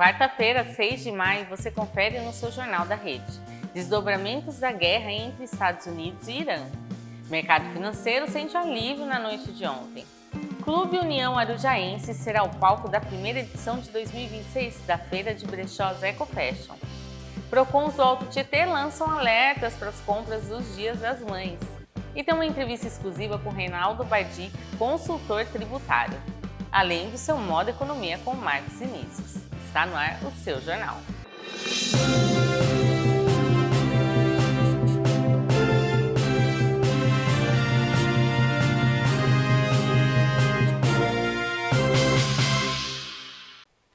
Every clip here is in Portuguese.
Quarta-feira, 6 de maio, você confere no seu Jornal da Rede. Desdobramentos da guerra entre Estados Unidos e Irã. Mercado financeiro sente alívio na noite de ontem. Clube União Arujaense será o palco da primeira edição de 2026 da Feira de Brechós Eco Fashion. Procons do Alto Tietê lançam alertas para as compras dos Dias das Mães. E tem uma entrevista exclusiva com Reinaldo Bardi, consultor tributário. Além do seu modo economia com Marcos Vinícius. Está no ar o seu jornal.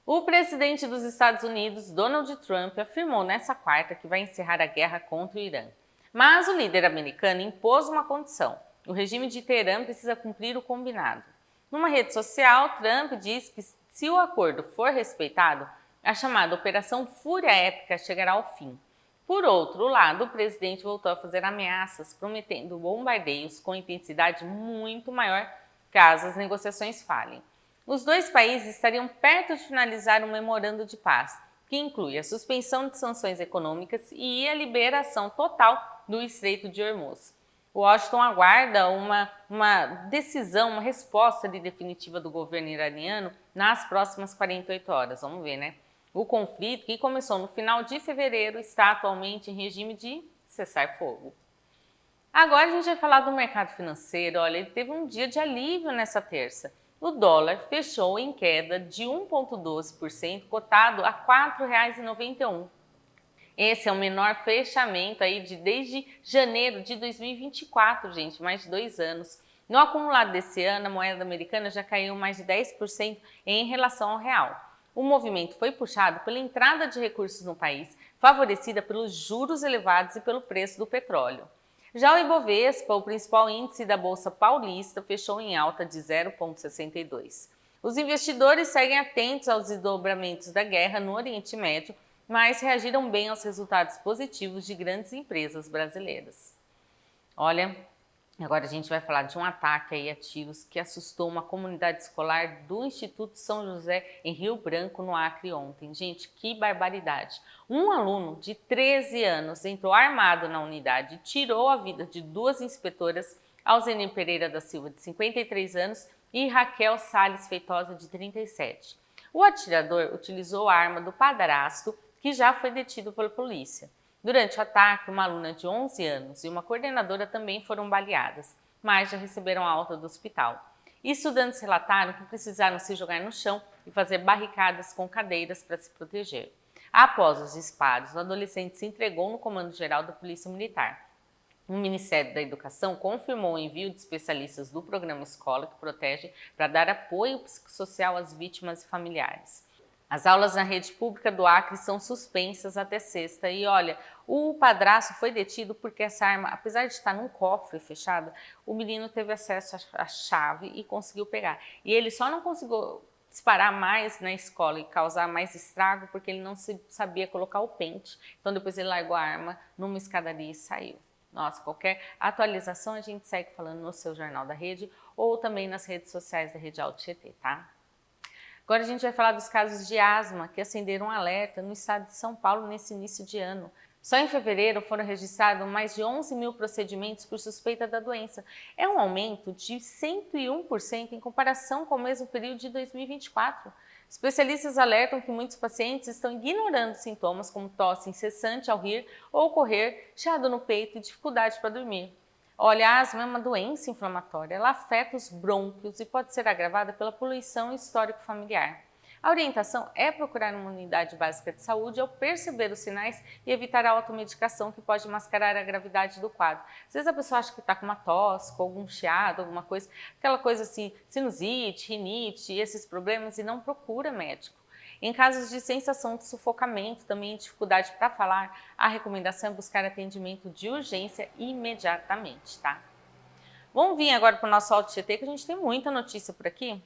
O presidente dos Estados Unidos, Donald Trump, afirmou nesta quarta que vai encerrar a guerra contra o Irã. Mas o líder americano impôs uma condição: o regime de Teherã precisa cumprir o combinado. Numa rede social, Trump diz que se o acordo for respeitado, a chamada Operação Fúria Épica chegará ao fim. Por outro lado, o presidente voltou a fazer ameaças, prometendo bombardeios com intensidade muito maior caso as negociações falhem. Os dois países estariam perto de finalizar um memorando de paz, que inclui a suspensão de sanções econômicas e a liberação total do Estreito de Hormuz. Washington aguarda uma decisão, uma resposta definitiva do governo iraniano nas próximas 48 horas. Vamos ver, né? O conflito, que começou no final de fevereiro, está atualmente em regime de cessar-fogo. Agora a gente vai falar do mercado financeiro. Olha, ele teve um dia de alívio nessa terça. O dólar fechou em queda de 1,12%, cotado a R$ 4,91. Esse é o menor fechamento aí desde janeiro de 2024, gente, mais de 2 anos. No acumulado desse ano, a moeda americana já caiu mais de 10% em relação ao real. O movimento foi puxado pela entrada de recursos no país, favorecida pelos juros elevados e pelo preço do petróleo. Já o Ibovespa, o principal índice da Bolsa Paulista, fechou em alta de 0,62. Os investidores seguem atentos aos desdobramentos da guerra no Oriente Médio, mas reagiram bem aos resultados positivos de grandes empresas brasileiras. Olha, agora a gente vai falar de um ataque aí a tiros que assustou uma comunidade escolar do Instituto São José em Rio Branco, no Acre, ontem. Gente, que barbaridade! Um aluno de 13 anos entrou armado na unidade e tirou a vida de 2 inspetoras, Alzenir Pereira da Silva, de 53 anos, e Raquel Salles Feitosa, de 37. O atirador utilizou a arma do padrasto, que já foi detido pela polícia. Durante o ataque, uma aluna de 11 anos e uma coordenadora também foram baleadas, mas já receberam alta do hospital. Estudantes relataram que precisaram se jogar no chão e fazer barricadas com cadeiras para se proteger. Após os disparos, o adolescente se entregou no Comando Geral da Polícia Militar. O Ministério da Educação confirmou o envio de especialistas do programa Escola que Protege para dar apoio psicossocial às vítimas e familiares. As aulas na rede pública do Acre são suspensas até sexta e olha, o padrasto foi detido porque essa arma, apesar de estar num cofre fechado, o menino teve acesso à chave e conseguiu pegar. E ele só não conseguiu disparar mais na escola e causar mais estrago porque ele não sabia colocar o pente. Então depois ele largou a arma numa escadaria e saiu. Nossa, qualquer atualização a gente segue falando no seu Jornal da Rede ou também nas redes sociais da Rede Alto Tietê, tá? Agora a gente vai falar dos casos de asma que acenderam um alerta no estado de São Paulo nesse início de ano. Só em fevereiro foram registrados mais de 11 mil procedimentos por suspeita da doença. É um aumento de 101% em comparação com o mesmo período de 2024. Especialistas alertam que muitos pacientes estão ignorando sintomas como tosse incessante ao rir ou correr, chiado no peito e dificuldade para dormir. Olha, a asma é uma doença inflamatória, ela afeta os brônquios e pode ser agravada pela poluição histórico familiar. A orientação é procurar uma unidade básica de saúde ao perceber os sinais e evitar a automedicação que pode mascarar a gravidade do quadro. Às vezes a pessoa acha que está com uma tosse, com algum chiado, alguma coisa, aquela coisa assim, sinusite, rinite, esses problemas e não procura médico. Em casos de sensação de sufocamento, também dificuldade para falar, a recomendação é buscar atendimento de urgência imediatamente, tá? Vamos vir agora para o nosso Alto Tietê, que a gente tem muita notícia por aqui.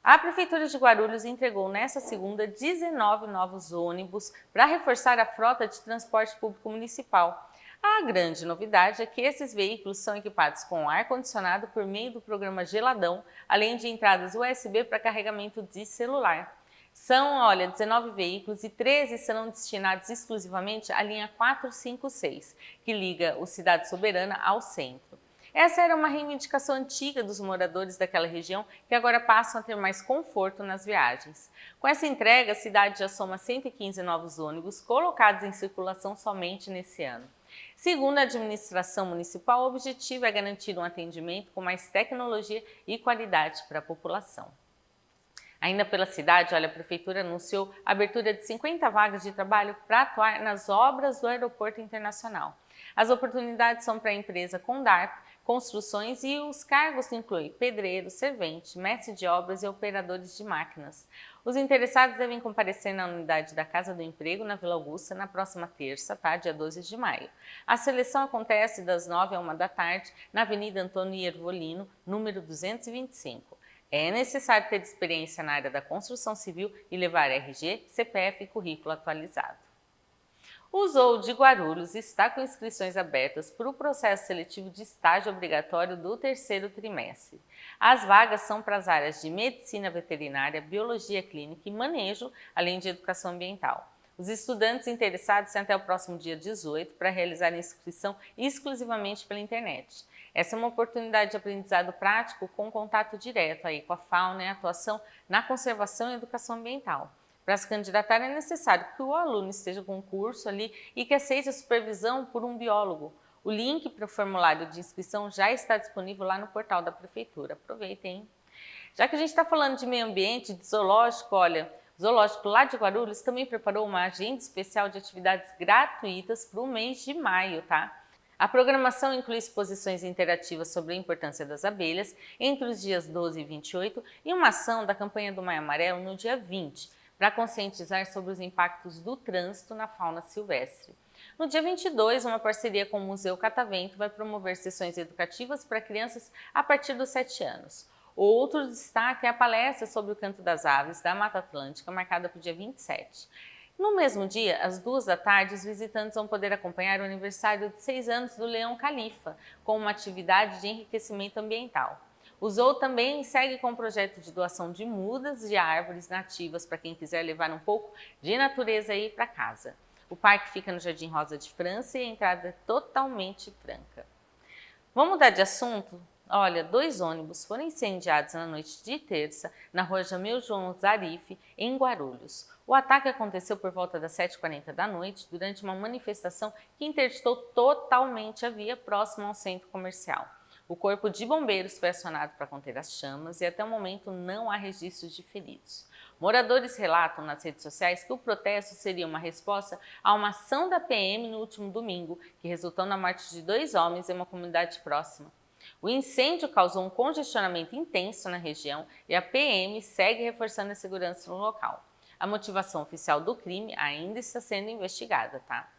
A Prefeitura de Guarulhos entregou nesta segunda 19 novos ônibus para reforçar a frota de transporte público municipal. A grande novidade é que esses veículos são equipados com ar-condicionado por meio do programa Geladão, além de entradas USB para carregamento de celular. São, olha, 19 veículos e 13 serão destinados exclusivamente à linha 456, que liga o Cidade Soberana ao centro. Essa era uma reivindicação antiga dos moradores daquela região que agora passam a ter mais conforto nas viagens. Com essa entrega, a cidade já soma 115 novos ônibus colocados em circulação somente nesse ano. Segundo a administração municipal, o objetivo é garantir um atendimento com mais tecnologia e qualidade para a população. Ainda pela cidade, olha, a Prefeitura anunciou a abertura de 50 vagas de trabalho para atuar nas obras do Aeroporto Internacional. As oportunidades são para a empresa Condarp, construções, e os cargos incluem pedreiro, servente, mestre de obras e operadores de máquinas. Os interessados devem comparecer na unidade da Casa do Emprego, na Vila Augusta, na próxima terça, tá? Dia 12 de maio. A seleção acontece das 9 à 1 da tarde, na Avenida Antônio Iervolino, número 225. É necessário ter experiência na área da construção civil e levar RG, CPF e currículo atualizado. O Zoo de Guarulhos está com inscrições abertas para o processo seletivo de estágio obrigatório do terceiro trimestre. As vagas são para as áreas de medicina veterinária, biologia clínica e manejo, além de educação ambiental. Os estudantes interessados têm até o próximo dia 18 para realizar a inscrição exclusivamente pela internet. Essa é uma oportunidade de aprendizado prático com contato direto aí com a fauna e atuação na conservação e educação ambiental. Para se candidatar é necessário que o aluno esteja com um curso ali e que aceite a supervisão por um biólogo. O link para o formulário de inscrição já está disponível lá no portal da Prefeitura. Aproveitem, hein? Já que a gente está falando de meio ambiente, de zoológico, olha, o zoológico lá de Guarulhos também preparou uma agenda especial de atividades gratuitas para o mês de maio, tá? A programação inclui exposições interativas sobre a importância das abelhas entre os dias 12 e 28 e uma ação da campanha do Maio Amarelo no dia 20, para conscientizar sobre os impactos do trânsito na fauna silvestre. No dia 22, uma parceria com o Museu Catavento vai promover sessões educativas para crianças a partir dos 7 anos. Outro destaque é a palestra sobre o canto das aves da Mata Atlântica, marcada para o dia 27. No mesmo dia, às 2 da tarde, os visitantes vão poder acompanhar o aniversário de 6 anos do Leão Califa, com uma atividade de enriquecimento ambiental. O Zoo também segue com o projeto de doação de mudas de árvores nativas para quem quiser levar um pouco de natureza aí para casa. O parque fica no Jardim Rosa de França e a entrada é totalmente franca. Vamos mudar de assunto? Olha, 2 ônibus foram incendiados na noite de terça na rua Jamil João Zarif, em Guarulhos. O ataque aconteceu por volta das 7h40 da noite, durante uma manifestação que interditou totalmente a via próxima ao centro comercial. O corpo de bombeiros foi acionado para conter as chamas e até o momento não há registros de feridos. Moradores relatam nas redes sociais que o protesto seria uma resposta a uma ação da PM no último domingo, que resultou na morte de 2 homens em uma comunidade próxima. O incêndio causou um congestionamento intenso na região e a PM segue reforçando a segurança no local. A motivação oficial do crime ainda está sendo investigada, tá?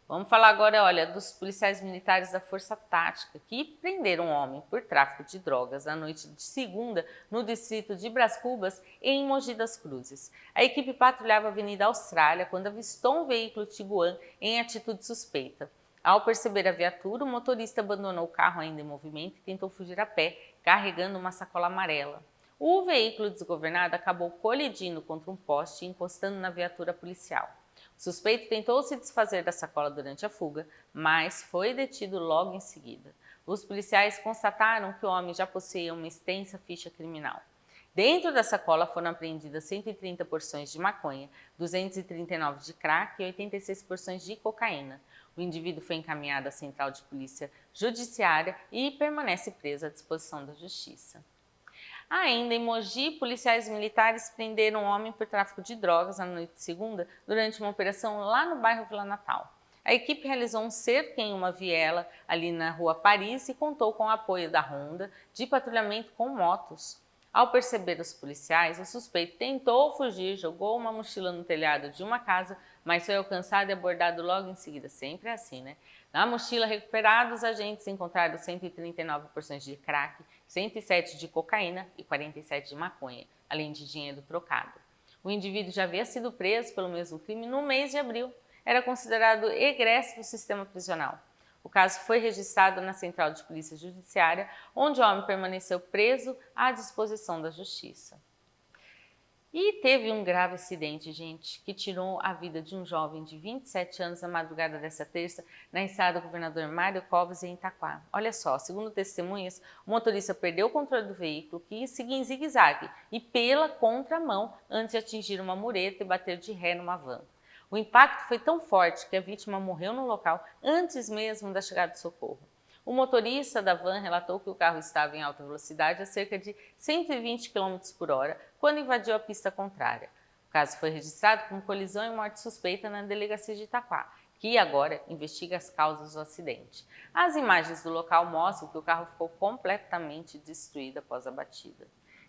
Vamos falar agora, olha, dos policiais militares da Força Tática que prenderam um homem por tráfico de drogas na noite de segunda no distrito de Brás Cubas, em Mogi das Cruzes. A equipe patrulhava a Avenida Austrália quando avistou um veículo Tiguan em atitude suspeita. Ao perceber a viatura, o motorista abandonou o carro ainda em movimento e tentou fugir a pé, carregando uma sacola amarela. O veículo desgovernado acabou colidindo contra um poste e encostando na viatura policial. O suspeito tentou se desfazer da sacola durante a fuga, mas foi detido logo em seguida. Os policiais constataram que o homem já possuía uma extensa ficha criminal. Dentro da sacola foram apreendidas 130 porções de maconha, 239 de crack e 86 porções de cocaína. O indivíduo foi encaminhado à Central de Polícia Judiciária e permanece preso à disposição da Justiça. Ainda em Mogi, policiais militares prenderam um homem por tráfico de drogas na noite de segunda durante uma operação lá no bairro Vila Natal. A equipe realizou um cerco em uma viela ali na Rua Paris e contou com o apoio da Ronda de patrulhamento com motos. Ao perceber os policiais, o suspeito tentou fugir, jogou uma mochila no telhado de uma casa, mas foi alcançado e abordado logo em seguida. Sempre assim, né? Na mochila recuperada, os agentes encontraram 139 porções de crack, 107 de cocaína e 47 de maconha, além de dinheiro trocado. O indivíduo já havia sido preso pelo mesmo crime no mês de abril. Era considerado egresso do sistema prisional. O caso foi registrado na Central de Polícia Judiciária, onde o homem permaneceu preso à disposição da Justiça. E teve um grave acidente, gente, que tirou a vida de um jovem de 27 anos na madrugada dessa terça, na estrada Governador Mário Covas, em Itaquá. Olha só, segundo testemunhas, o motorista perdeu o controle do veículo, que seguia em zigue-zague e pela contramão antes de atingir uma mureta e bater de ré numa van. O impacto foi tão forte que a vítima morreu no local antes mesmo da chegada do socorro. O motorista da van relatou que o carro estava em alta velocidade a cerca de 120 km por hora quando invadiu a pista contrária. O caso foi registrado como colisão e morte suspeita na delegacia de Itaquá, que agora investiga as causas do acidente. As imagens do local mostram que o carro ficou completamente destruído após a batida.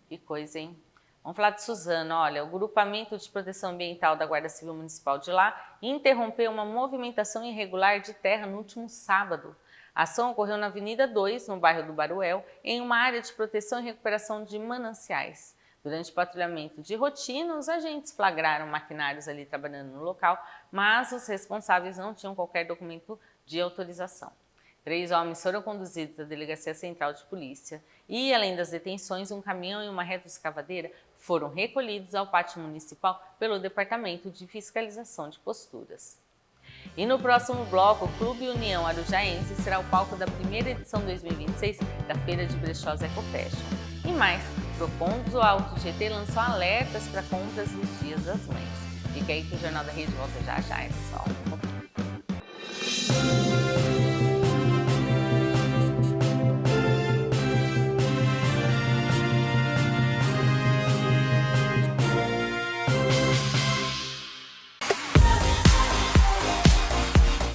Que coisa, hein? Vamos falar de Suzano. Olha, o Grupamento de Proteção Ambiental da Guarda Civil Municipal de lá interrompeu uma movimentação irregular de terra no último sábado. A ação ocorreu na Avenida 2, no bairro do Baruel, em uma área de proteção e recuperação de mananciais. Durante o patrulhamento de rotina, os agentes flagraram maquinários ali trabalhando no local, mas os responsáveis não tinham qualquer documento de autorização. 3 homens foram conduzidos à Delegacia Central de Polícia e, além das detenções, um caminhão e uma retroescavadeira foram recolhidos ao pátio municipal pelo Departamento de Fiscalização de Posturas. E no próximo bloco, o Clube União Arujaense será o palco da primeira edição 2026 da Feira de Brechós Ecofashion. E mais, Procon do Alto GT lançou alertas para compras nos Dias das Mães. Fica aí que o Jornal da Rede volta já já, é só um pouquinho.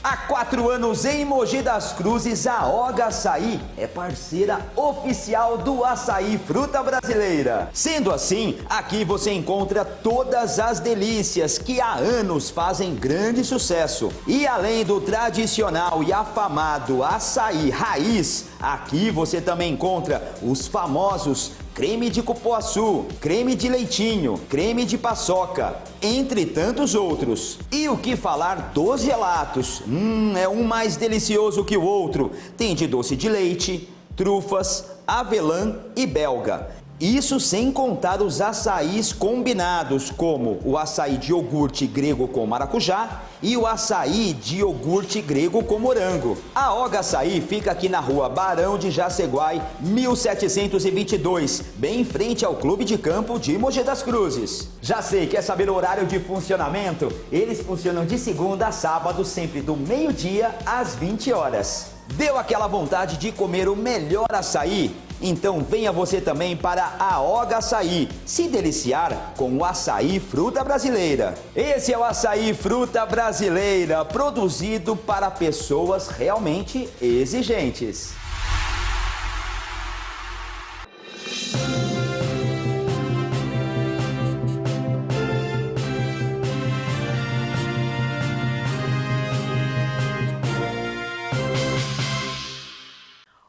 Há 4 anos em Mogi das Cruzes, a Oga Açaí é parceira oficial do Açaí Fruta Brasileira. Sendo assim, aqui você encontra todas as delícias que há anos fazem grande sucesso. E além do tradicional e afamado açaí raiz, aqui você também encontra os famosos creme de cupuaçu, creme de leitinho, creme de paçoca, entre tantos outros. E o que falar dos gelatos? É um mais delicioso que o outro. Tem de doce de leite, trufas, avelã e belga. Isso sem contar os açaís combinados, como o açaí de iogurte grego com maracujá e o açaí de iogurte grego com morango. A Oga Açaí fica aqui na rua Barão de Jaceguai, 1722, bem em frente ao Clube de Campo de Mogi das Cruzes. Já sei, quer saber o horário de funcionamento? Eles funcionam de segunda a sábado, sempre do meio-dia às 20 horas. Deu aquela vontade de comer o melhor açaí? Então venha você também para a Oga Açaí, se deliciar com o Açaí Fruta Brasileira. Esse é o Açaí Fruta Brasileira, produzido para pessoas realmente exigentes.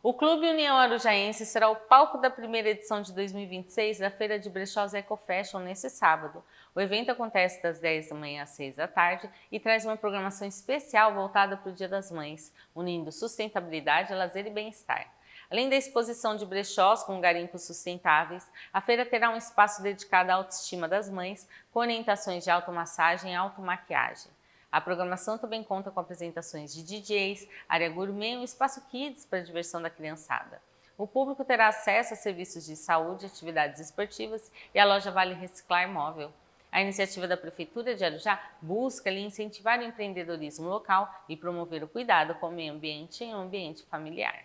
O Clube União Arujaense será o palco da primeira edição de 2026 da Feira de Brechós Ecofashion nesse sábado. O evento acontece das 10 da manhã às 6 da tarde e traz uma programação especial voltada para o Dia das Mães, unindo sustentabilidade, lazer e bem-estar. Além da exposição de brechós com garimpos sustentáveis, a feira terá um espaço dedicado à autoestima das mães, com orientações de automassagem e automaquiagem. A programação também conta com apresentações de DJs, área gourmet e um espaço kids para a diversão da criançada. O público terá acesso a serviços de saúde, atividades esportivas e a loja Vale Reciclar Móvel. A iniciativa da Prefeitura de Arujá busca incentivar o empreendedorismo local e promover o cuidado com o meio ambiente em um ambiente familiar.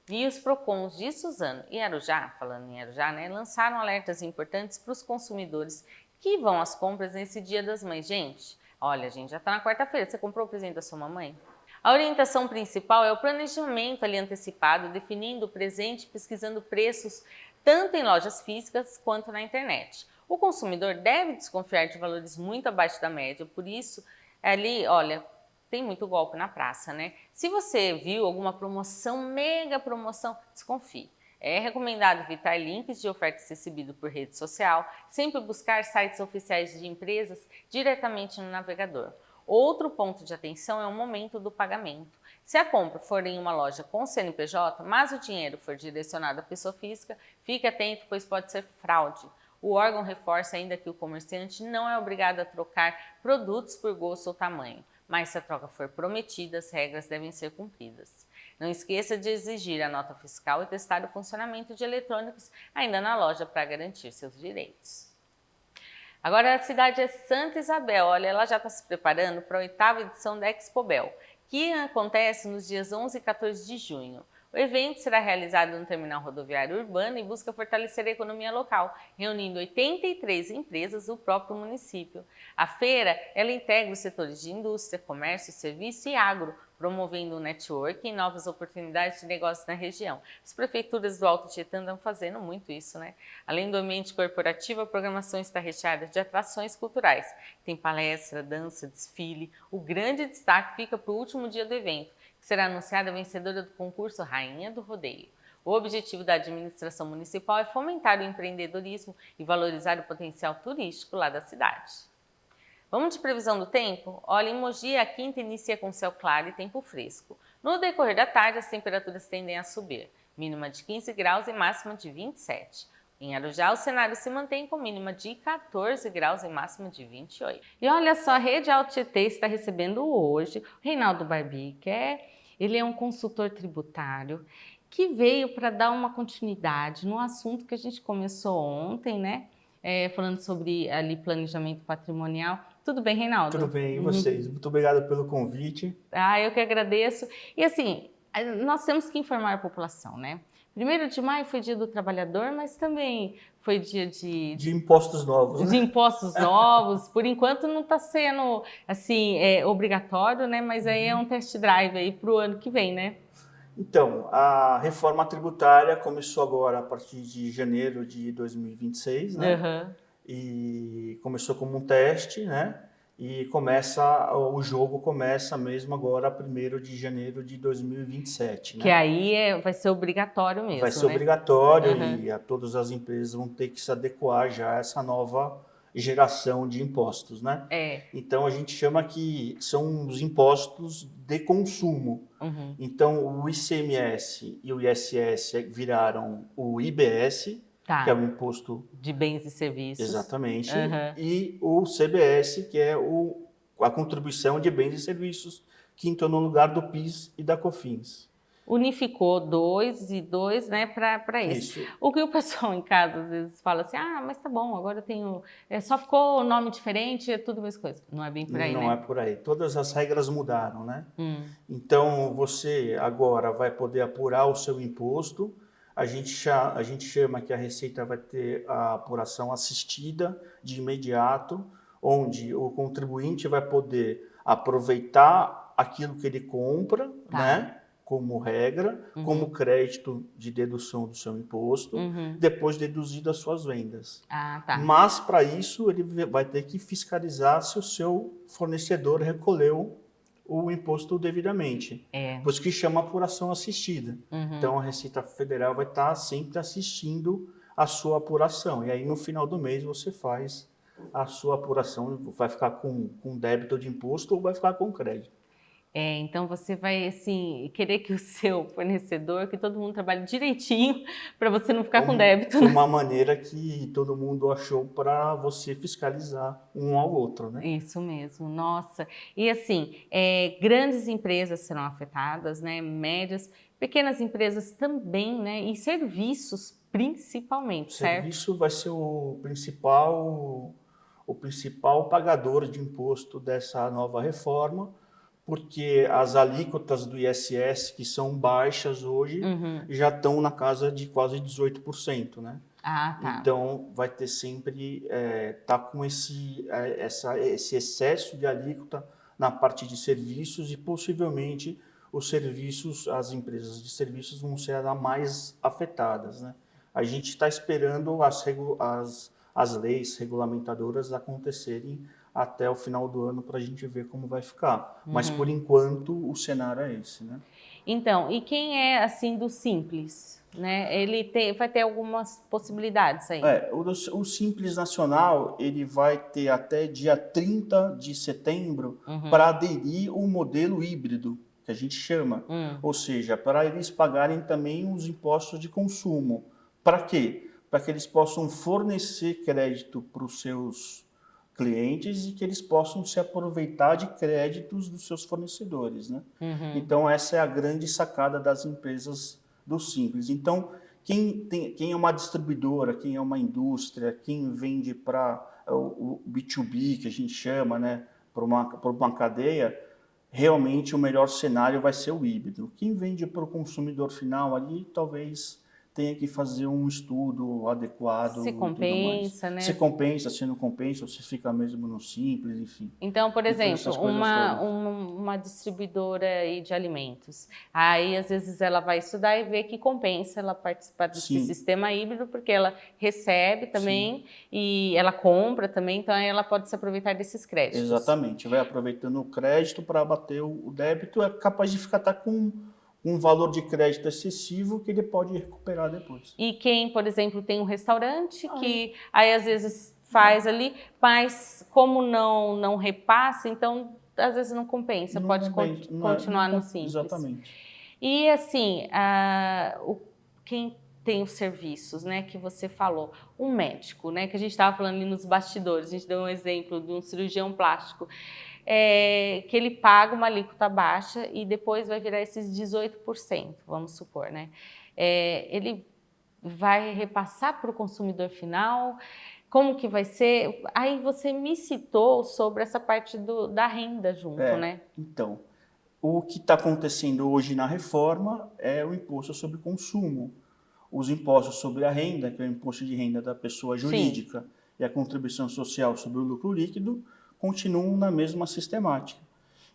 E os Procons de Suzano e Arujá, falando em Arujá, lançaram alertas importantes para os consumidores que vão às compras nesse Dia das Mães. Gente, olha, gente, já está na quarta-feira, você comprou o presente da sua mamãe? A orientação principal é o planejamento ali antecipado, definindo o presente, pesquisando preços tanto em lojas físicas quanto na internet. O consumidor deve desconfiar de valores muito abaixo da média, por isso ali, olha, tem muito golpe na praça, né? Se você viu alguma promoção, mega promoção, desconfie. É recomendado evitar links de ofertas recebidas por rede social, sempre buscar sites oficiais de empresas diretamente no navegador. Outro ponto de atenção é o momento do pagamento. Se a compra for em uma loja com CNPJ, mas o dinheiro for direcionado à pessoa física, fique atento, pois pode ser fraude. O órgão reforça ainda que o comerciante não é obrigado a trocar produtos por gosto ou tamanho, mas se a troca for prometida, as regras devem ser cumpridas. Não esqueça de exigir a nota fiscal e testar o funcionamento de eletrônicos ainda na loja para garantir seus direitos. Agora a cidade é Santa Isabel, olha, ela já está se preparando para a 8ª edição da Expobel, que acontece nos dias 11 e 14 de junho. O evento será realizado no terminal rodoviário urbano e busca fortalecer a economia local, reunindo 83 empresas do próprio município. A feira, ela integra os setores de indústria, comércio, serviço e agro, promovendo o networking e novas oportunidades de negócios na região. As prefeituras do Alto Tietê estão fazendo muito isso, né? Além do ambiente corporativo, a programação está recheada de atrações culturais. Tem palestra, dança, desfile. O grande destaque fica para o último dia do evento, que será anunciada a vencedora do concurso Rainha do Rodeio. O objetivo da administração municipal é fomentar o empreendedorismo e valorizar o potencial turístico lá da cidade. Vamos de previsão do tempo? Olha, em Mogi, a quinta inicia com céu claro e tempo fresco. No decorrer da tarde, as temperaturas tendem a subir, mínima de 15 graus e máxima de 27. Em Arujá, o cenário se mantém com mínima de 14 graus e máxima de 28. E olha só, a Rede Alto Tietê está recebendo hoje o Reinaldo Barbi, ele é um consultor tributário que veio para dar uma continuidade no assunto que a gente começou ontem, né? Falando sobre ali planejamento patrimonial. Tudo bem, Reinaldo? Tudo bem, e vocês? Muito obrigado pelo convite. Eu que agradeço. E assim, nós temos que informar a população, né? 1º de maio foi dia do trabalhador, mas também foi dia de impostos novos. De impostos novos. Por enquanto não está sendo assim, obrigatório, né? Mas aí é um test drive aí para o ano que vem, né? Então, a reforma tributária começou agora a partir de janeiro de 2026, né? Uhum. E começou como um teste, né? E o jogo começa mesmo agora, 1º de janeiro de 2027. Né? Que aí vai ser obrigatório mesmo, vai ser né? obrigatório Uhum. e todas as empresas vão ter que se adequar já a essa nova geração de impostos, né? Então, a gente chama que são os impostos de consumo. Uhum. Então, o ICMS e o ISS viraram o IBS, que é o imposto de bens e serviços. Exatamente. Uhum. E o CBS, que é a contribuição de bens e serviços, que entrou no lugar do PIS e da COFINS. Unificou 2 e 2, né, para isso. O que o pessoal em casa às vezes fala assim, mas tá bom, agora eu tenho... só ficou o nome diferente, é tudo a mesma coisa. Não é bem por aí, Não, né? Não é por aí. Todas as regras mudaram, né? Então, você agora vai poder apurar o seu imposto. A gente chama que a Receita vai ter a apuração assistida de imediato, onde o contribuinte vai poder aproveitar aquilo que ele compra, né? Como regra, como crédito de dedução do seu imposto, depois deduzido as suas vendas. Mas, para isso, ele vai ter que fiscalizar se o seu fornecedor recolheu o imposto devidamente. Por isso que chama apuração assistida. Então, a Receita Federal vai estar sempre assistindo a sua apuração. E aí, no final do mês, você faz a sua apuração, vai ficar com débito de imposto ou vai ficar com crédito. Então você vai assim, querer que o seu fornecedor, que todo mundo trabalhe direitinho para você não ficar com débito. Né? Uma maneira que todo mundo achou para você fiscalizar um ao outro, né? Isso mesmo, nossa. E assim, grandes empresas serão afetadas, né? Médias, pequenas empresas também, né? E serviços principalmente, certo? Serviço vai ser o principal pagador de imposto dessa nova reforma, porque as alíquotas do ISS, que são baixas hoje, já estão na casa de quase 18%, né? Então, vai ter sempre, tá com esse excesso de alíquota na parte de serviços e possivelmente as empresas de serviços vão ser as mais afetadas, né? A gente está esperando as leis regulamentadoras acontecerem até o final do ano para a gente ver como vai ficar. Mas, por enquanto, o cenário é esse, né? Então, e quem é, assim, do Simples, né? Ele vai ter algumas possibilidades aí. O Simples Nacional, ele vai ter até dia 30 de setembro para aderir o modelo híbrido, que a gente chama. Ou seja, para eles pagarem também os impostos de consumo. Para quê? para que eles possam fornecer crédito para os seus clientes e que eles possam se aproveitar de créditos dos seus fornecedores, né? Então, essa é a grande sacada das empresas do Simples. Então, quem é uma distribuidora, quem é uma indústria, quem vende para o B2B, que a gente chama, né, para uma cadeia, realmente o melhor cenário vai ser o híbrido. Quem vende para o consumidor final ali, talvez tenha que fazer um estudo adequado. Se compensa, né? Se compensa, se não compensa, ou se fica mesmo no Simples, enfim. Então, por exemplo, uma distribuidora aí de alimentos, aí às vezes ela vai estudar e ver que compensa ela participar desse sistema híbrido, porque ela recebe também e ela compra também, então aí ela pode se aproveitar desses créditos. Exatamente, vai aproveitando o crédito para abater o débito, é capaz de ficar com um valor de crédito excessivo que ele pode recuperar depois. E quem, por exemplo, tem um restaurante que aí às vezes faz ali, mas como não repassa, então às vezes não compensa, pode continuar no Simples. Exatamente. E assim, quem tem os serviços, né, que você falou, um médico, né, que a gente estava falando ali nos bastidores, a gente deu um exemplo de um cirurgião plástico, que ele paga uma alíquota baixa e depois vai virar esses 18%, vamos supor, né? Ele vai repassar para o consumidor final? Como que vai ser? Aí você me citou sobre essa parte da renda junto, né? Então, o que está acontecendo hoje na reforma é o imposto sobre consumo. Os impostos sobre a renda, que é o imposto de renda da pessoa jurídica, e a contribuição social sobre o lucro líquido, continuam na mesma sistemática.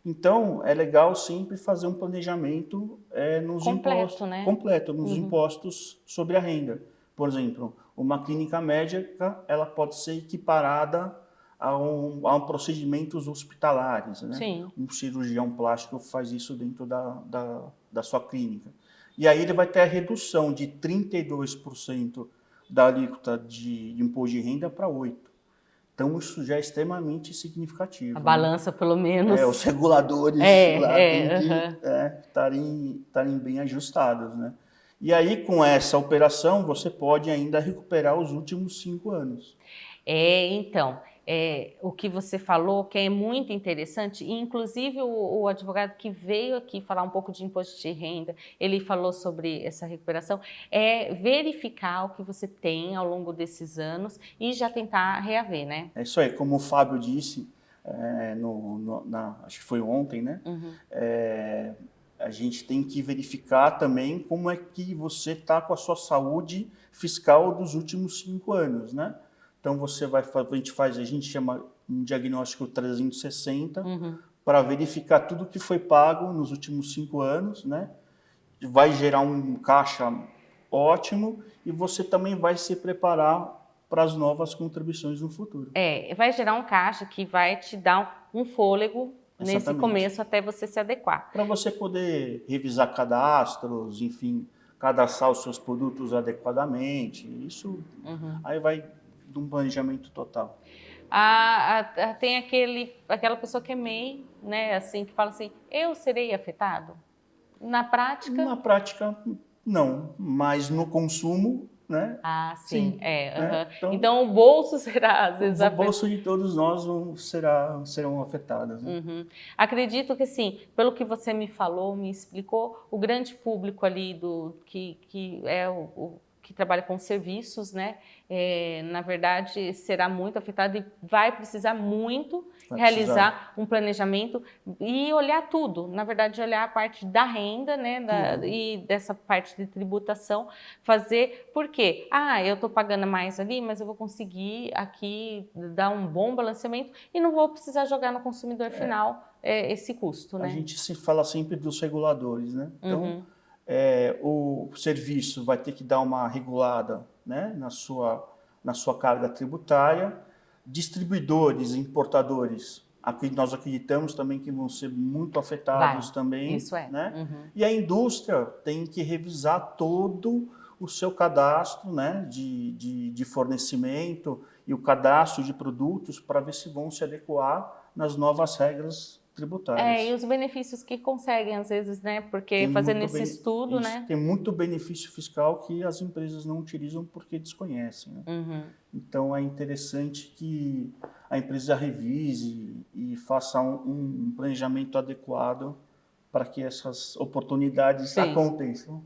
Então, é legal sempre fazer um planejamento nos impostos, né? completo, nos impostos sobre a renda. Por exemplo, uma clínica médica, ela pode ser equiparada a procedimentos hospitalares, né? Sim. Um cirurgião plástico faz isso dentro da sua clínica. E aí ele vai ter a redução de 32% da alíquota de imposto de renda para 8%. Então, isso já é extremamente significativo. A balança, pelo menos. Os reguladores lá têm que estarem bem ajustados, né? E aí, com essa operação, você pode ainda recuperar os últimos 5 anos. Então, o que você falou, que é muito interessante, e inclusive o advogado que veio aqui falar um pouco de imposto de renda, ele falou sobre essa recuperação, verificar o que você tem ao longo desses anos e já tentar reaver, né? É isso aí, como o Fábio disse, acho que foi ontem, né? A gente tem que verificar também como é que você está com a sua saúde fiscal dos últimos 5 anos, né? Então, a gente chama um diagnóstico 360 para verificar tudo que foi pago nos últimos 5 anos, né? Vai gerar um caixa ótimo e você também vai se preparar para as novas contribuições no futuro. Vai gerar um caixa que vai te dar um fôlego nesse começo até você se adequar. Para você poder revisar cadastros, enfim, cadastrar os seus produtos adequadamente, isso aí vai de um planejamento total. Tem aquela pessoa que é MEI, né, assim, que fala assim, eu serei afetado? Na prática? Na prática, não, mas no consumo, né? Sim. Né? Então, o bolso será, às vezes, o bolso de todos nós serão afetados. Né? Acredito que, sim, pelo que você me falou, me explicou, o grande público ali que é que trabalha com serviços, né? Na verdade, será muito afetado e vai precisar muito realizar um planejamento e olhar tudo. Na verdade, olhar a parte da renda, né? E dessa parte de tributação, fazer... Por quê? Eu estou pagando mais ali, mas eu vou conseguir aqui dar um bom balanceamento e não vou precisar jogar no consumidor final esse custo, né? A gente se fala sempre dos reguladores, né? Então, o serviço vai ter que dar uma regulada, né, na sua carga tributária. Distribuidores, importadores, nós acreditamos também que vão ser muito afetados também. Isso né? E a indústria tem que revisar todo o seu cadastro, né, de fornecimento e o cadastro de produtos para ver se vão se adequar nas novas regras tributários. E os benefícios que conseguem, às vezes, né? Porque Tem fazendo muito esse estudo, né? Tem muito benefício fiscal que as empresas não utilizam porque desconhecem, né? Então, é interessante que a empresa revise e faça um planejamento adequado para que essas oportunidades aconteçam.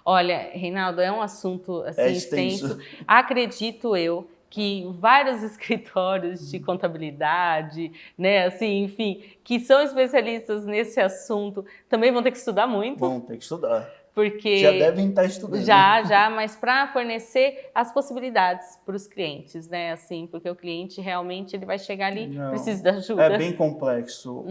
Olha, Reinaldo, é um assunto assim, É extenso. Acredito eu que vários escritórios de contabilidade, né, assim, enfim, que são especialistas nesse assunto, também vão ter que estudar muito. Vão ter que estudar. Porque já devem estar estudando. Já, mas para fornecer as possibilidades para os clientes, né, assim, porque o cliente realmente ele vai chegar ali, precisa de ajuda. É bem complexo.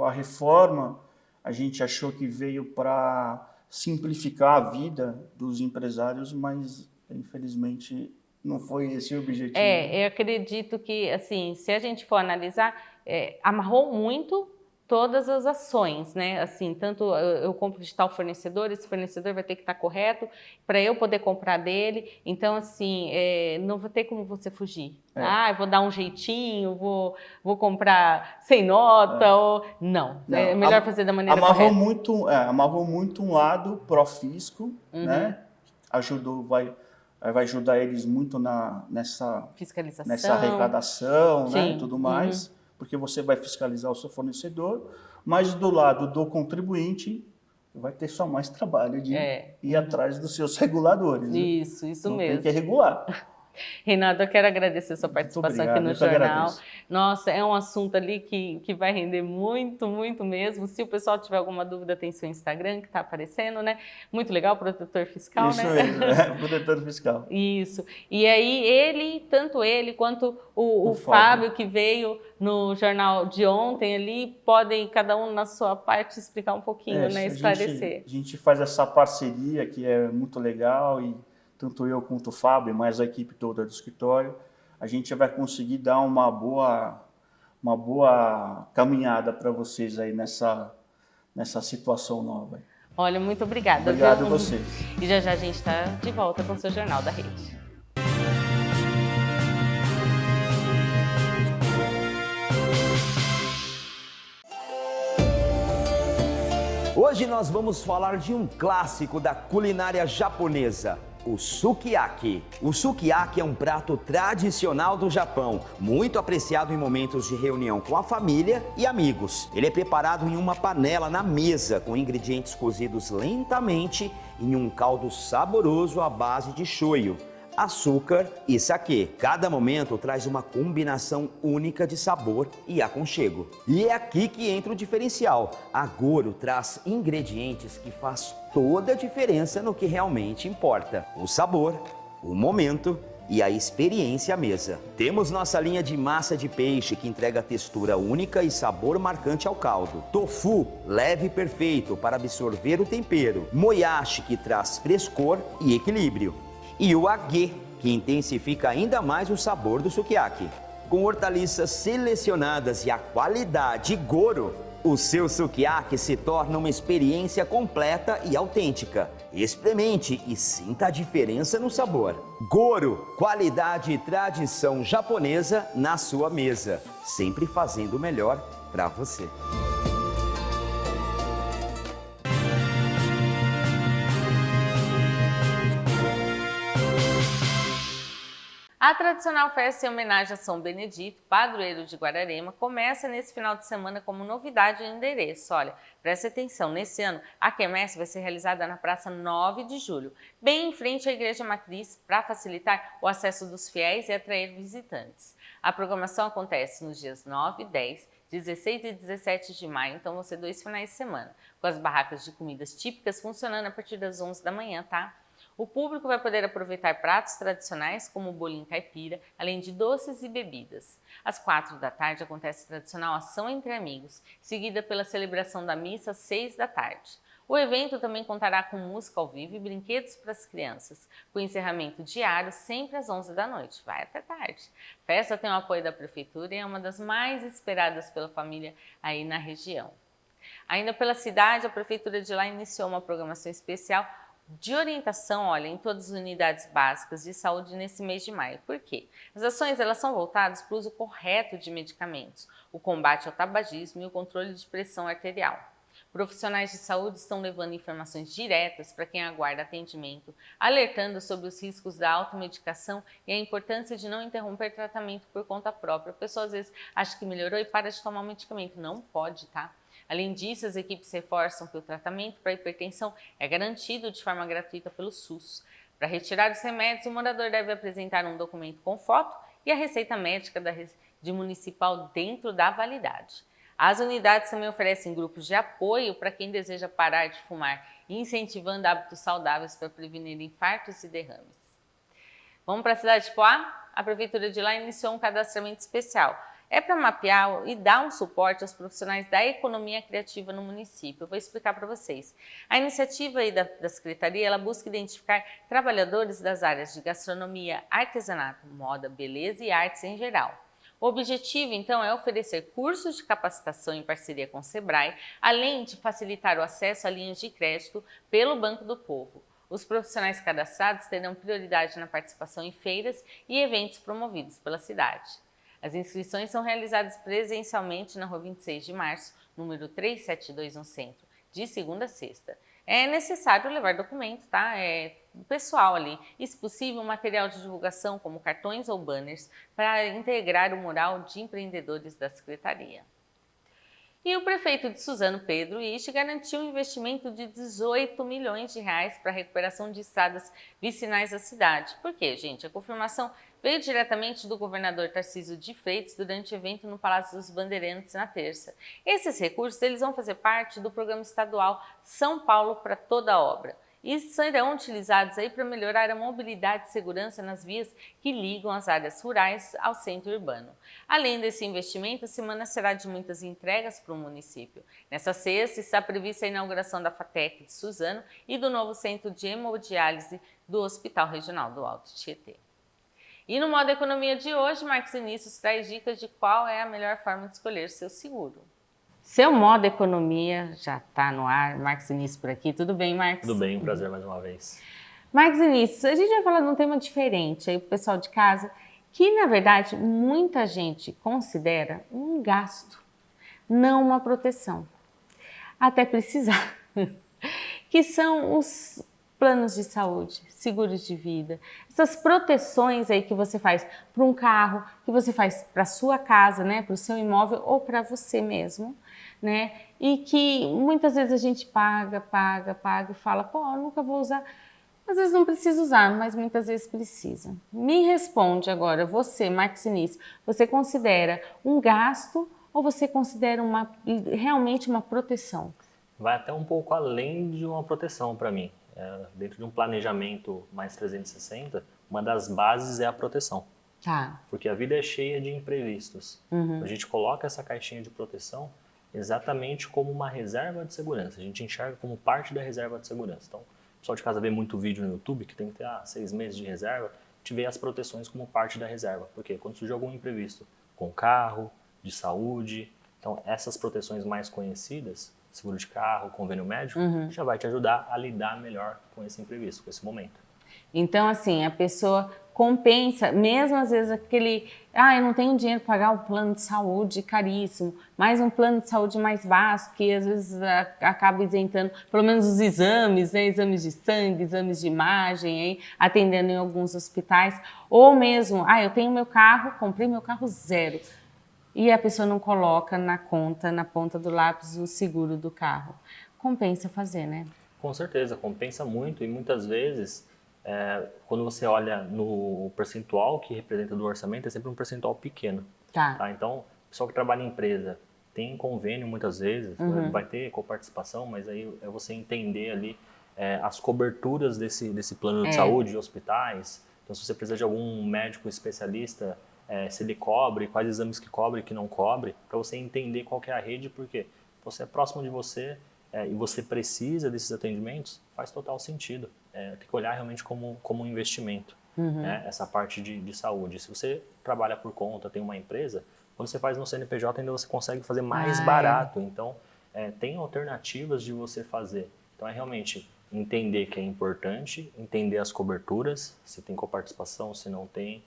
A reforma, a gente achou que veio para simplificar a vida dos empresários, mas infelizmente não foi esse o objetivo. Eu acredito que, assim, se a gente for analisar, amarrou muito todas as ações, né? Assim, tanto eu compro de tal fornecedor, esse fornecedor vai ter que estar correto para eu poder comprar dele. Então, assim, não vai ter como você fugir. Eu vou dar um jeitinho, vou comprar sem nota, ou... Não, é melhor fazer da maneira correta. Amarrou muito um lado pró-fisco, né? Vai ajudar eles muito nessa fiscalização, nessa arrecadação, né, e tudo mais, porque você vai fiscalizar o seu fornecedor, mas do lado do contribuinte vai ter só mais trabalho de ir atrás dos seus reguladores. Isso então, mesmo. Tem que regular. Reinaldo, eu quero agradecer a sua participação aqui no jornal. Nossa, é um assunto ali que vai render muito, muito mesmo. Se o pessoal tiver alguma dúvida, tem seu Instagram que está aparecendo, né? Muito legal, protetor fiscal, Isso né? mesmo, protetor fiscal. Isso. E aí, tanto ele quanto o Fábio, que veio no jornal de ontem ali, podem, cada um na sua parte, explicar um pouquinho, né? Esclarecer. A gente faz essa parceria que é muito legal e tanto eu quanto o Fábio, mais a equipe toda do escritório, a gente vai conseguir dar uma boa caminhada para vocês aí nessa situação nova. Olha, muito obrigada. Obrigado a vocês. E já a gente está de volta com o seu Jornal da Rede. Hoje nós vamos falar de um clássico da culinária japonesa, o sukiyaki. O sukiyaki é um prato tradicional do Japão, muito apreciado em momentos de reunião com a família e amigos. Ele é preparado em uma panela na mesa, com ingredientes cozidos lentamente em um caldo saboroso à base de shoyu, açúcar e saquê. Cada momento traz uma combinação única de sabor e aconchego. E é aqui que entra o diferencial. A Goro traz ingredientes que faz toda a diferença no que realmente importa: o sabor, o momento e a experiência à mesa. Temos nossa linha de massa de peixe que entrega textura única e sabor marcante ao caldo. Tofu, leve e perfeito para absorver o tempero. Moyashi, que traz frescor e equilíbrio. E o agê, que intensifica ainda mais o sabor do sukiyaki. Com hortaliças selecionadas e a qualidade Goro, o seu sukiyaki se torna uma experiência completa e autêntica. Experimente e sinta a diferença no sabor. Goro, qualidade e tradição japonesa na sua mesa, sempre fazendo o melhor para você. A tradicional festa em homenagem a São Benedito, padroeiro de Guararema, começa nesse final de semana como novidade no endereço. Olha, preste atenção, nesse ano a quermesse vai ser realizada na Praça 9 de Julho, bem em frente à Igreja Matriz, para facilitar o acesso dos fiéis e atrair visitantes. A programação acontece nos dias 9, 10, 16 e 17 de maio, então vão ser 2 finais de semana, com as barracas de comidas típicas funcionando a partir das 11 da manhã, tá? O público vai poder aproveitar pratos tradicionais como o bolinho caipira, além de doces e bebidas. Às 4 da tarde acontece a tradicional ação entre amigos, seguida pela celebração da missa às 6 da tarde. O evento também contará com música ao vivo e brinquedos para as crianças, com encerramento diário sempre às 11 da noite. Vai até tarde. A festa tem o apoio da Prefeitura e é uma das mais esperadas pela família aí na região. Ainda pela cidade, a Prefeitura de lá iniciou uma programação especial de orientação, olha, em todas as unidades básicas de saúde nesse mês de maio. Por quê? As ações elas são voltadas para o uso correto de medicamentos, o combate ao tabagismo e o controle de pressão arterial. Profissionais de saúde estão levando informações diretas para quem aguarda atendimento, alertando sobre os riscos da automedicação e a importância de não interromper tratamento por conta própria. A pessoa às vezes acha que melhorou e para de tomar o medicamento. Não pode, tá? Além disso, as equipes reforçam que o tratamento para hipertensão é garantido de forma gratuita pelo SUS. Para retirar os remédios, o morador deve apresentar um documento com foto e a receita médica da rede municipal dentro da validade. As unidades também oferecem grupos de apoio para quem deseja parar de fumar, incentivando hábitos saudáveis para prevenir infartos e derrames. Vamos para a cidade de Poá? A prefeitura de lá iniciou um cadastramento especial. É para mapear e dar um suporte aos profissionais da economia criativa no município. Eu vou explicar para vocês. A iniciativa aí da Secretaria, ela busca identificar trabalhadores das áreas de gastronomia, artesanato, moda, beleza e artes em geral. O objetivo, então, é oferecer cursos de capacitação em parceria com o Sebrae, além de facilitar o acesso a linhas de crédito pelo Banco do Povo. Os profissionais cadastrados terão prioridade na participação em feiras e eventos promovidos pela cidade. As inscrições são realizadas presencialmente na Rua 26 de Março, número 372 no centro, de segunda a sexta. É necessário levar documento, tá? Do pessoal ali, e se possível, material de divulgação como cartões ou banners para integrar o mural de empreendedores da Secretaria. E o prefeito de Suzano, Pedro Ixi, garantiu um investimento de 18 milhões de reais para a recuperação de estradas vicinais da cidade. Por quê, gente? A confirmação veio diretamente do governador Tarcísio de Freitas durante o evento no Palácio dos Bandeirantes na terça. Esses recursos eles vão fazer parte do programa estadual São Paulo para toda a obra e serão utilizados aí para melhorar a mobilidade e segurança nas vias que ligam as áreas rurais ao centro urbano. Além desse investimento, a semana será de muitas entregas para o município. Nessa sexta está prevista a inauguração da FATEC de Suzano e do novo centro de hemodiálise do Hospital Regional do Alto Tietê. E no Modo Economia de hoje, Marcos Vinícius traz dicas de qual é a melhor forma de escolher seu seguro. Seu Modo Economia já está no ar. Marcos Vinícius por aqui. Tudo bem, Marcos? Tudo bem, prazer mais uma vez. Marcos Vinícius, a gente vai falar de um tema diferente aí para o pessoal de casa, que na verdade muita gente considera um gasto, não uma proteção. Até precisar. Que são os planos de saúde, seguros de vida, essas proteções aí que você faz para um carro, que você faz para sua casa, né, para o seu imóvel ou para você mesmo, né, e que muitas vezes a gente paga e fala, pô, eu nunca vou usar. Às vezes não precisa usar, mas muitas vezes precisa. Me responde agora, você, Marcos Vinícius, você considera um gasto ou você considera realmente uma proteção? Vai até um pouco além de uma proteção para mim. Dentro de um planejamento mais 360, uma das bases é a proteção. Tá. Porque a vida é cheia de imprevistos. A gente coloca essa caixinha de proteção exatamente como uma reserva de segurança. A gente enxerga como parte da reserva de segurança. Então, o pessoal de casa vê muito vídeo no YouTube que tem que ter 6 meses de reserva. A gente vê as proteções como parte da reserva. Porque quando surge algum imprevisto com carro, de saúde, então essas proteções mais conhecidas, seguro de carro, convênio médico, já vai te ajudar a lidar melhor com esse imprevisto, com esse momento. Então, assim, a pessoa compensa, mesmo às vezes aquele, eu não tenho dinheiro para pagar um plano de saúde caríssimo, mas um plano de saúde mais baixo, que às vezes acaba isentando, pelo menos os exames, né, exames de sangue, exames de imagem, aí, atendendo em alguns hospitais, ou mesmo, eu tenho meu carro, comprei meu carro zero, e a pessoa não coloca na conta, na ponta do lápis, o seguro do carro. Compensa fazer, né? Com certeza, compensa muito e muitas vezes, quando você olha no percentual que representa do orçamento, é sempre um percentual pequeno. Tá? Então, o pessoal que trabalha em empresa tem convênio muitas vezes, vai ter coparticipação, mas aí é você entender ali as coberturas desse plano de saúde, de hospitais. Então, se você precisa de algum médico especialista, se ele cobre, quais exames que cobre e que não cobre, para você entender qual que é a rede, porque você é próximo de você e você precisa desses atendimentos, faz total sentido. Tem que olhar realmente como um investimento, essa parte de saúde. Se você trabalha por conta, tem uma empresa, quando você faz no CNPJ ainda você consegue fazer mais barato. Então, tem alternativas de você fazer. Então, realmente entender que é importante, entender as coberturas, se tem coparticipação, se não tem.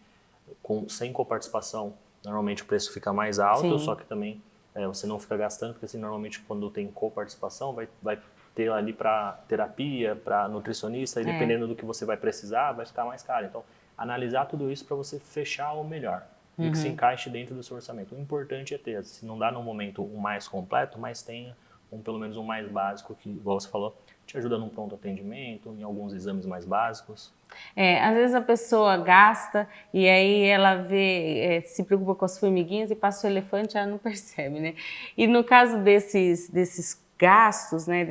Sem coparticipação, normalmente o preço fica mais alto, só que também você não fica gastando, porque assim, normalmente quando tem coparticipação vai ter ali para terapia, para nutricionista, e dependendo do que você vai precisar, vai ficar mais caro. Então, analisar tudo isso para você fechar o melhor e que se encaixe dentro do seu orçamento. O importante é ter, se não dá no momento um mais completo, mas tenha pelo menos um mais básico, que, igual você falou, te ajuda num pronto atendimento, em alguns exames mais básicos. Às vezes a pessoa gasta e aí ela vê, se preocupa com as formiguinhas e passa o elefante, ela não percebe, né? E no caso desses gastos, né,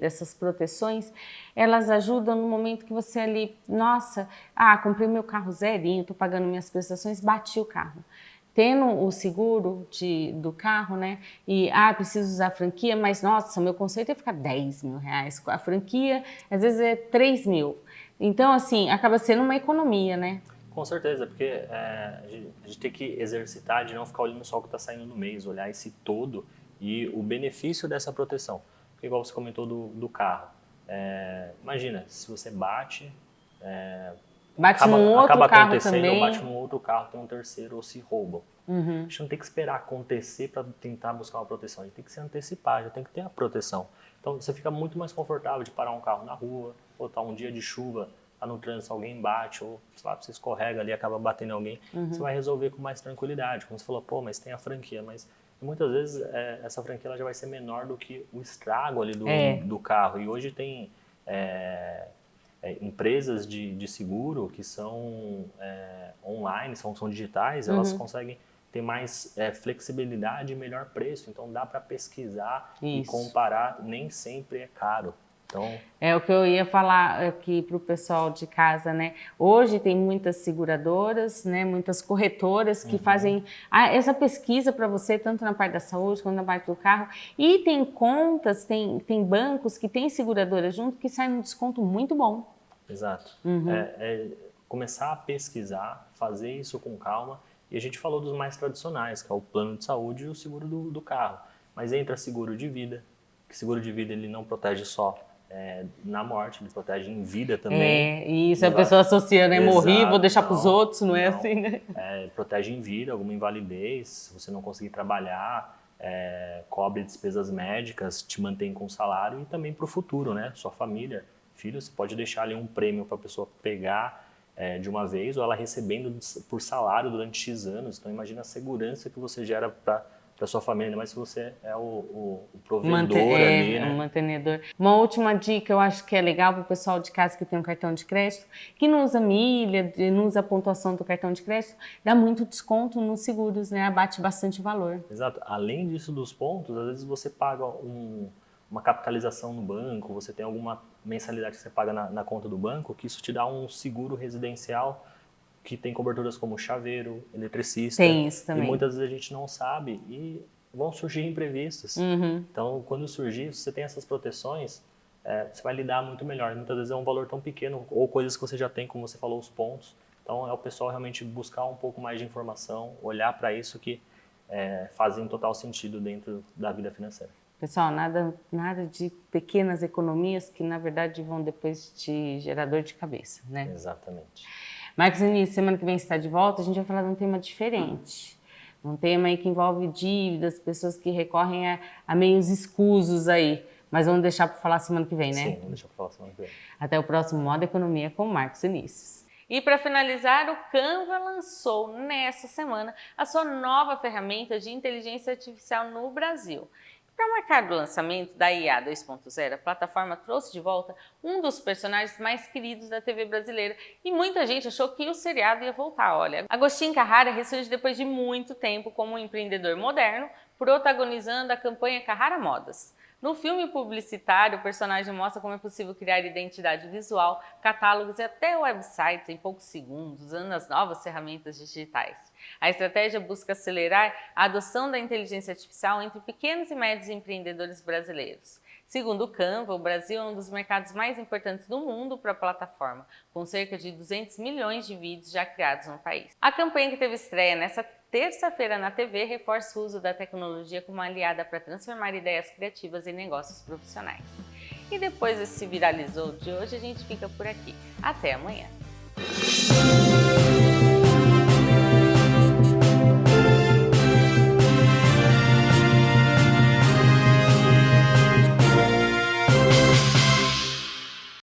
dessas proteções, elas ajudam no momento que você ali, nossa, comprei meu carro zerinho, tô pagando minhas prestações, bati o carro. Tendo o seguro do carro, né? E, preciso usar a franquia, mas, nossa, meu conceito é ficar 10 mil reais. A franquia, às vezes, é 3 mil. Então, assim, acaba sendo uma economia, né? Com certeza, porque a gente tem que exercitar de não ficar olhando só o que está saindo no mês, olhar esse todo e o benefício dessa proteção. Porque, igual você comentou do carro. Imagina, se você bate num outro carro também. Ou bate num outro carro, tem um terceiro, ou se roubam. A gente não tem que esperar acontecer para tentar buscar uma proteção. A gente tem que se antecipar, já tem que ter a proteção. Então você fica muito mais confortável de parar um carro na rua, ou tá um dia de chuva, tá no trânsito, alguém bate, ou sei lá, você escorrega ali, acaba batendo em alguém. Você vai resolver com mais tranquilidade. Como você falou, mas tem a franquia, mas muitas vezes essa franquia ela já vai ser menor do que o estrago ali do carro. E hoje tem empresas de seguro que são online, são digitais, elas conseguem ter mais flexibilidade e melhor preço. Então dá para pesquisar e comparar, nem sempre é caro. Então, o que eu ia falar aqui para o pessoal de casa, né? Hoje tem muitas seguradoras, né? Muitas corretoras que fazem essa pesquisa para você, tanto na parte da saúde quanto na parte do carro. E tem contas, tem bancos que tem seguradora junto que saem um desconto muito bom. Exato. Começar a pesquisar, fazer isso com calma. E a gente falou dos mais tradicionais, que é o plano de saúde e o seguro do carro. Mas entra seguro de vida, que seguro de vida ele não protege só na morte, ele protege em vida também. Isso, a pessoa associa, né? Morri, vou deixar para os outros, não é assim, né? Protege em vida, alguma invalidez, se você não conseguir trabalhar, cobre despesas médicas, te mantém com salário e também para o futuro, né? Sua família, filho, você pode deixar ali um prêmio para a pessoa pegar de uma vez, ou ela recebendo por salário durante X anos. Então imagina a segurança que você gera para sua família, ainda mais se você é o provedor ali, né? O mantenedor. Uma última dica, eu acho que é legal para o pessoal de casa que tem um cartão de crédito, que não usa milha, não usa a pontuação do cartão de crédito, dá muito desconto nos seguros, né? Abate bastante valor. Exato. Além disso dos pontos, às vezes você paga uma capitalização no banco, você tem alguma mensalidade que você paga na conta do banco, que isso te dá um seguro residencial que tem coberturas como chaveiro, eletricista. Tem isso também. E muitas vezes a gente não sabe e vão surgir imprevistos. Então, quando surgir, se você tem essas proteções, você vai lidar muito melhor. Muitas vezes é um valor tão pequeno, ou coisas que você já tem, como você falou, os pontos. Então, é o pessoal realmente buscar um pouco mais de informação, olhar para isso que fazem total sentido dentro da vida financeira. Pessoal, nada de pequenas economias que, na verdade, vão depois de gerar dor de cabeça, né? Exatamente. Marcos Vinícius, semana que vem você está de volta, a gente vai falar de um tema diferente. Um tema aí que envolve dívidas, pessoas que recorrem a meios escusos aí. Mas vamos deixar para falar semana que vem, né? Sim, vamos deixar para falar semana que vem. Até o próximo Moda Economia com o Marcos Vinícius. E para finalizar, o Canva lançou nessa semana a sua nova ferramenta de inteligência artificial no Brasil. Para marcar o lançamento da IA 2.0, a plataforma trouxe de volta um dos personagens mais queridos da TV brasileira e muita gente achou que o seriado ia voltar. Olha, Agostinho Carrara ressurge depois de muito tempo como um empreendedor moderno, protagonizando a campanha Carrara Modas. No filme publicitário, o personagem mostra como é possível criar identidade visual, catálogos e até websites em poucos segundos, usando as novas ferramentas digitais. A estratégia busca acelerar a adoção da inteligência artificial entre pequenos e médios empreendedores brasileiros. Segundo o Canva, o Brasil é um dos mercados mais importantes do mundo para a plataforma, com cerca de 200 milhões de vídeos já criados no país. A campanha, que teve estreia nesta terça-feira na TV, reforça o uso da tecnologia como aliada para transformar ideias criativas em negócios profissionais. E depois desse viralizou de hoje, a gente fica por aqui. Até amanhã!